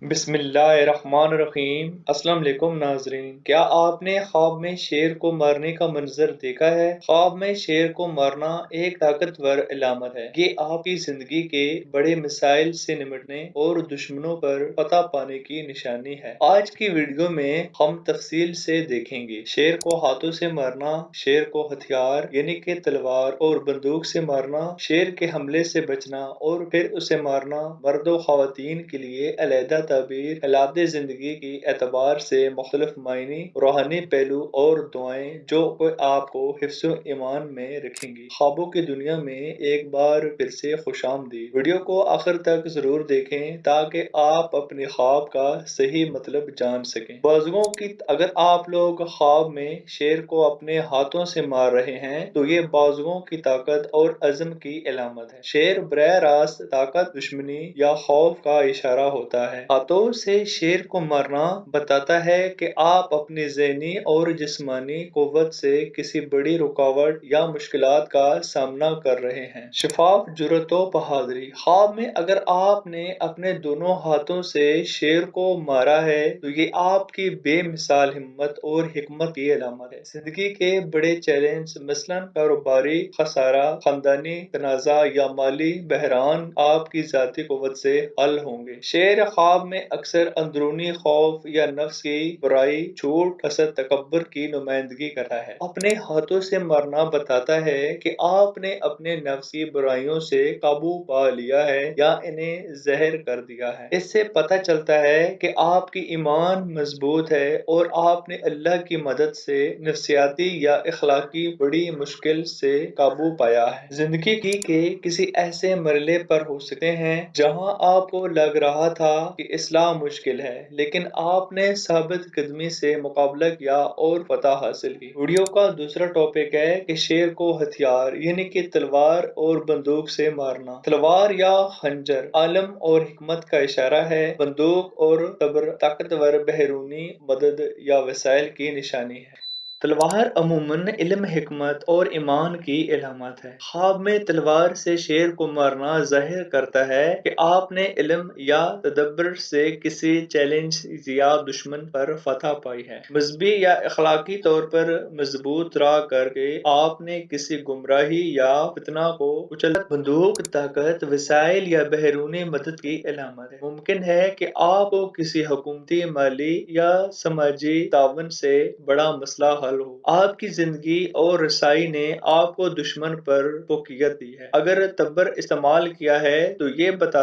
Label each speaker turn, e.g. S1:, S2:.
S1: بسم اللہ الرحمن الرحیم۔ السلام علیکم ناظرین، کیا آپ نے خواب میں شیر کو مارنے کا منظر دیکھا ہے؟ خواب میں شیر کو مارنا ایک طاقتور علامت ہے۔ یہ آپ کی زندگی کے بڑے مسائل سے نمٹنے اور دشمنوں پر فتح پانے کی نشانی ہے۔ آج کی ویڈیو میں ہم تفصیل سے دیکھیں گے شیر کو ہاتھوں سے مارنا، شیر کو ہتھیار یعنی کہ تلوار اور بندوق سے مارنا، شیر کے حملے سے بچنا اور پھر اسے مارنا، مرد و خواتین کے لیے علیحدہ تعبیر، حالات زندگی کی اعتبار سے مختلف معنی، روحانی پہلو اور دعائیں جو آپ کو حفظ و ایمان میں رکھیں گی۔ خوابوں کی دنیا میں ایک بار پھر سے خوش آمدید۔ ویڈیو کو آخر تک ضرور دیکھیں تاکہ آپ اپنے خواب کا صحیح مطلب جان سکیں۔ بازوؤں کی اگر آپ لوگ خواب میں شیر کو اپنے ہاتھوں سے مار رہے ہیں تو یہ بازوؤں کی طاقت اور عزم کی علامت ہے۔ شیر براہ راست طاقت، دشمنی یا خوف کا اشارہ ہوتا ہے۔ ہاتھوں سے شیر کو مارنا بتاتا ہے کہ آپ اپنی ذہنی اور جسمانی قوت سے کسی بڑی رکاوٹ یا مشکلات کا سامنا کر رہے ہیں۔ شفاف جرأت و بہادری۔ خواب میں اگر آپ نے اپنے دونوں ہاتھوں سے شیر کو مارا ہے تو یہ آپ کی بے مثال ہمت اور حکمت کی علامت ہے۔ زندگی کے بڑے چیلنج مثلاً کاروباری خسارہ، خاندانی تنازع یا مالی بحران آپ کی ذاتی قوت سے حل ہوں گے۔ شیر خواب میں اکثر اندرونی خوف یا نفس کی برائی، جھوٹ، حسد، تکبر کی نمائندگی کرتا ہے۔ اپنے ہاتھوں سے مارنا بتاتا ہے کہ آپ نے اپنے نفس کی برائیوں سے قابو پا لیا ہے یا انہیں زہر کر دیا ہے۔ اس سے پتہ چلتا ہے کہ آپ کی ایمان مضبوط ہے اور آپ نے اللہ کی مدد سے نفسیاتی یا اخلاقی بڑی مشکل سے قابو پایا ہے۔ زندگی کے کسی ایسے مرحلے پر ہو سکتے ہیں جہاں آپ کو لگ رہا تھا کہ اصلاح مشکل ہے، لیکن آپ نے ثابت قدمی سے مقابلہ کیا اور فتح حاصل کی۔ ویڈیو کا دوسرا ٹاپک ہے کہ شیر کو ہتھیار یعنی کہ تلوار اور بندوق سے مارنا۔ تلوار یا خنجر علم اور حکمت کا اشارہ ہے۔ بندوق اور تبر طاقتور بیرونی مدد یا وسائل کی نشانی ہے۔ تلوار عموماً علم، حکمت اور ایمان کی علامت ہے۔ خواب میں تلوار سے شیر کو مارنا ظاہر کرتا ہے کہ آپ نے علم یا تدبر سے کسی چیلنج یا دشمن پر فتح پائی ہے۔ مذہبی یا اخلاقی طور پر مضبوط رہا کر کے آپ نے کسی گمراہی یا فتنہ کو کچل دیا۔ بندوق طاقت، وسائل یا بیرونی مدد کی علامت ہے۔ ممکن ہے کہ آپ کو کسی حکومتی، مالی یا سماجی تعاون سے بڑا مسئلہ حل ہو۔ آپ کی زندگی اور رسائی نے آپ کو دشمن پر فوقیت دی ہے۔ اگر تبر استعمال کیا ہے تو یہ بتا